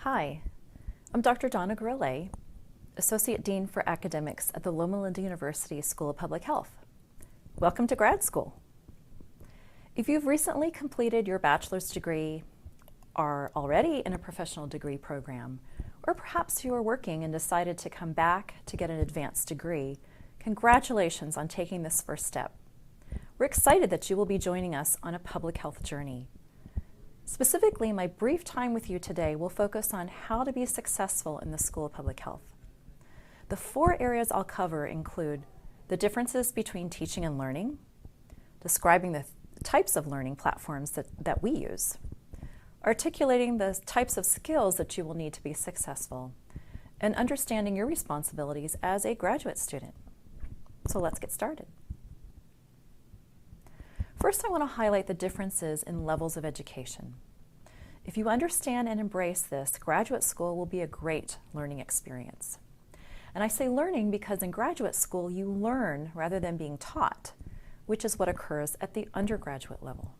Hi, I'm Dr. Donna Grillet, Associate Dean for Academics at the Loma Linda University School of Public Health. Welcome to grad school. If you've recently completed your bachelor's degree, are already in a professional degree program, or perhaps you are working and decided to come back to get an advanced degree, congratulations on taking this first step. We're excited that you will be joining us on a public health journey. Specifically, my brief time with you today will focus on how to be successful in the School of Public Health. The 4 areas I'll cover include the differences between teaching and learning, describing the types of learning platforms that we use, articulating the types of skills that you will need to be successful, and understanding your responsibilities as a graduate student. So let's get started. First, I want to highlight the differences in levels of education. If you understand and embrace this, graduate school will be a great learning experience. And I say learning because in graduate school you learn rather than being taught, which is what occurs at the undergraduate level.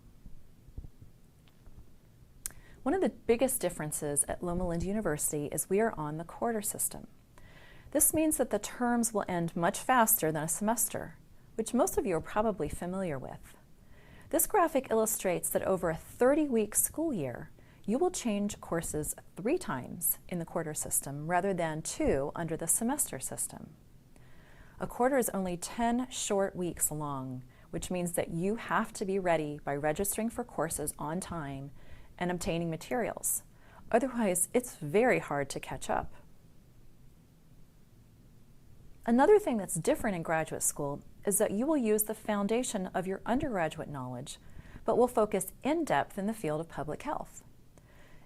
One of the biggest differences at Loma Linda University is we are on the quarter system. This means that the terms will end much faster than a semester, which most of you are probably familiar with. This graphic illustrates that over a 30-week school year, you will change courses 3 times in the quarter system rather than 2 under the semester system. A quarter is only 10 short weeks long, which means that you have to be ready by registering for courses on time and obtaining materials. Otherwise, it's very hard to catch up. Another thing that's different in graduate school is that you will use the foundation of your undergraduate knowledge, but will focus in depth in the field of public health.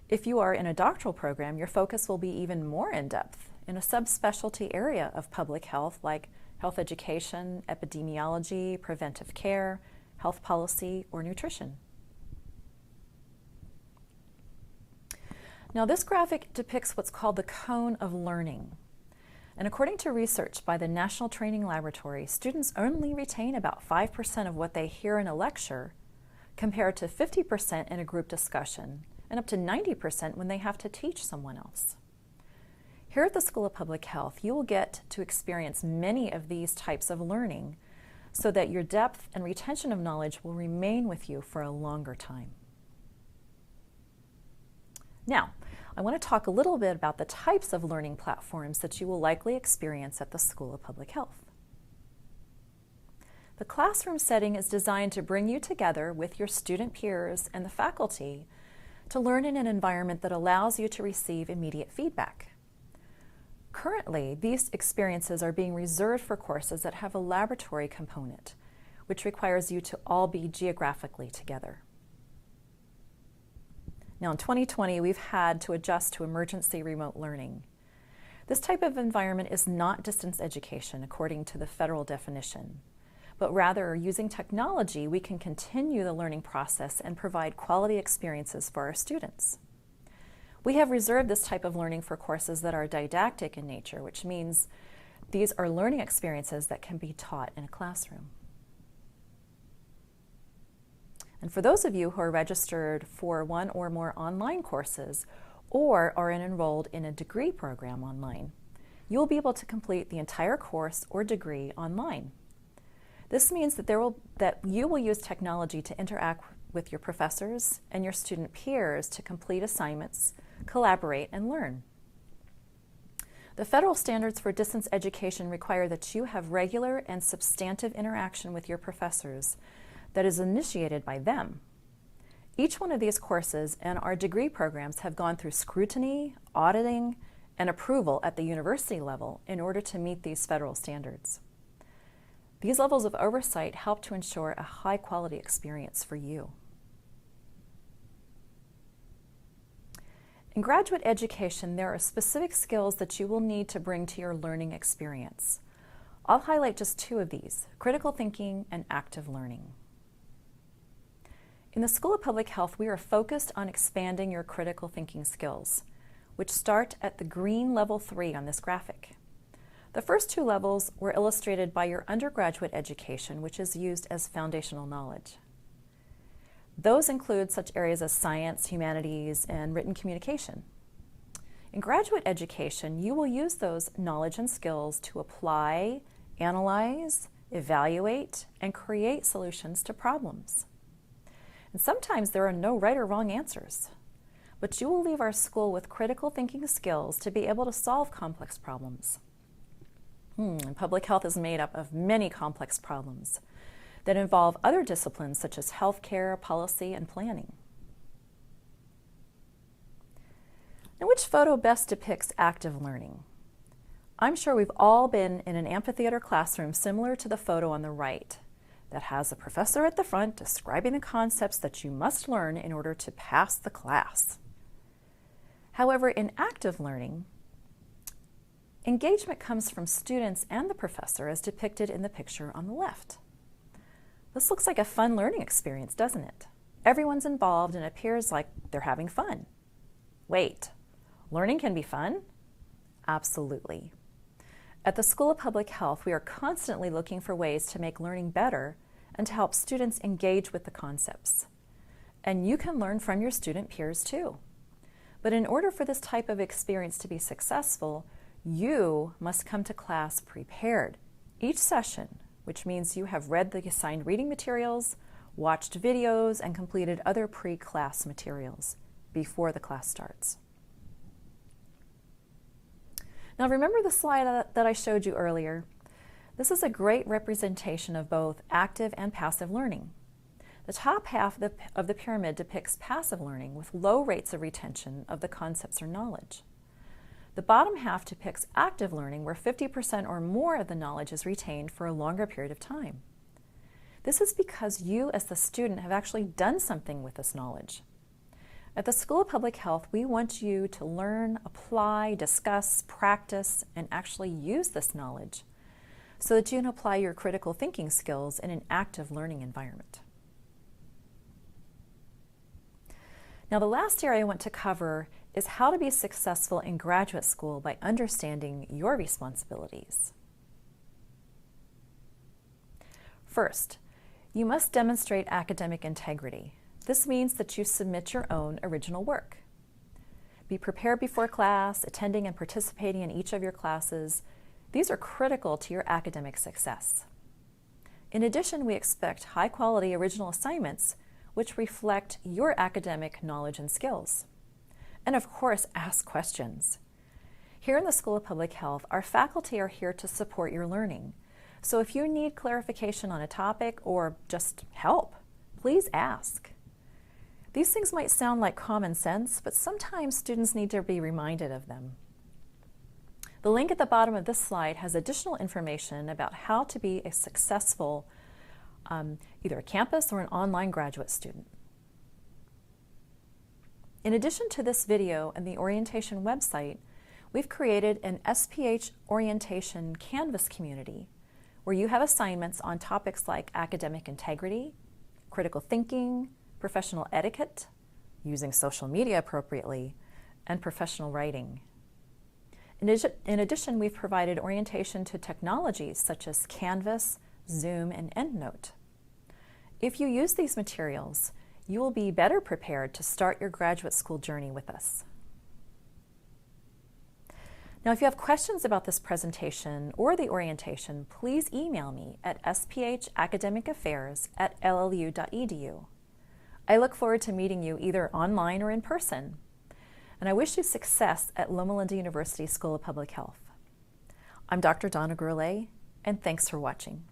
If you are in a doctoral program, your focus will be even more in depth in a subspecialty area of public health like health education, epidemiology, preventive care, health policy, or nutrition. Now, this graphic depicts what's called the cone of learning. And according to research by the National Training Laboratory, students only retain about 5% of what they hear in a lecture, compared to 50% in a group discussion, and up to 90% when they have to teach someone else. Here at the School of Public Health, you will get to experience many of these types of learning so that your depth and retention of knowledge will remain with you for a longer time. Now, I want to talk a little bit about the types of learning platforms that you will likely experience at the School of Public Health. The classroom setting is designed to bring you together with your student peers and the faculty to learn in an environment that allows you to receive immediate feedback. Currently, these experiences are being reserved for courses that have a laboratory component, which requires you to all be geographically together. Now, in 2020, we've had to adjust to emergency remote learning. This type of environment is not distance education according to the federal definition, but rather using technology, we can continue the learning process and provide quality experiences for our students. We have reserved this type of learning for courses that are didactic in nature, which means these are learning experiences that can be taught in a classroom. And for those of you who are registered for 1 or more online courses or are enrolled in a degree program online, you will be able to complete the entire course or degree online. This means that you will use technology to interact with your professors and your student peers to complete assignments, collaborate, and learn. The federal standards for distance education require that you have regular and substantive interaction with your professors that is initiated by them. Each one of these courses and our degree programs have gone through scrutiny, auditing, and approval at the university level in order to meet these federal standards. These levels of oversight help to ensure a high-quality experience for you. In graduate education, there are specific skills that you will need to bring to your learning experience. I'll highlight just 2 of these: critical thinking and active learning. In the School of Public Health, we are focused on expanding your critical thinking skills, which start at the green level 3 on this graphic. The first 2 levels were illustrated by your undergraduate education, which is used as foundational knowledge. Those include such areas as science, humanities, and written communication. In graduate education, you will use those knowledge and skills to apply, analyze, evaluate, and create solutions to problems. And sometimes there are no right or wrong answers, but you will leave our school with critical thinking skills to be able to solve complex problems. Public health is made up of many complex problems that involve other disciplines such as healthcare, policy, and planning. Now, which photo best depicts active learning? I'm sure we've all been in an amphitheater classroom similar to the photo on the right that has a professor at the front describing the concepts that you must learn in order to pass the class. However, in active learning, engagement comes from students and the professor as depicted in the picture on the left. This looks like a fun learning experience, doesn't it? Everyone's involved and it appears like they're having fun. Wait, learning can be fun? Absolutely. At the School of Public Health, we are constantly looking for ways to make learning better and to help students engage with the concepts. And you can learn from your student peers too. But in order for this type of experience to be successful, you must come to class prepared each session, which means you have read the assigned reading materials, watched videos, and completed other pre-class materials before the class starts. Now remember the slide that I showed you earlier? This is a great representation of both active and passive learning. The top half of the pyramid depicts passive learning with low rates of retention of the concepts or knowledge. The bottom half depicts active learning where 50% or more of the knowledge is retained for a longer period of time. This is because you as the student have actually done something with this knowledge. At the School of Public Health, we want you to learn, apply, discuss, practice, and actually use this knowledge so that you can apply your critical thinking skills in an active learning environment. Now, the last area I want to cover is how to be successful in graduate school by understanding your responsibilities. First, you must demonstrate academic integrity. This means that you submit your own original work. Be prepared before class, attending and participating in each of your classes. These are critical to your academic success. In addition, we expect high-quality original assignments which reflect your academic knowledge and skills. And of course, ask questions. Here in the School of Public Health, our faculty are here to support your learning. So if you need clarification on a topic or just help, please ask. These things might sound like common sense, but sometimes students need to be reminded of them. The link at the bottom of this slide has additional information about how to be a successful either a campus or an online graduate student. In addition to this video and the orientation website, we've created an SPH orientation Canvas community where you have assignments on topics like academic integrity, critical thinking, professional etiquette, using social media appropriately, and professional writing. In addition, we've provided orientation to technologies such as Canvas, Zoom, and EndNote. If you use these materials, you will be better prepared to start your graduate school journey with us. Now, if you have questions about this presentation or the orientation, please email me at sphacademicaffairs@llu.edu. I look forward to meeting you either online or in person, and I wish you success at Loma Linda University School of Public Health. I'm Dr. Donna Gurley, and thanks for watching.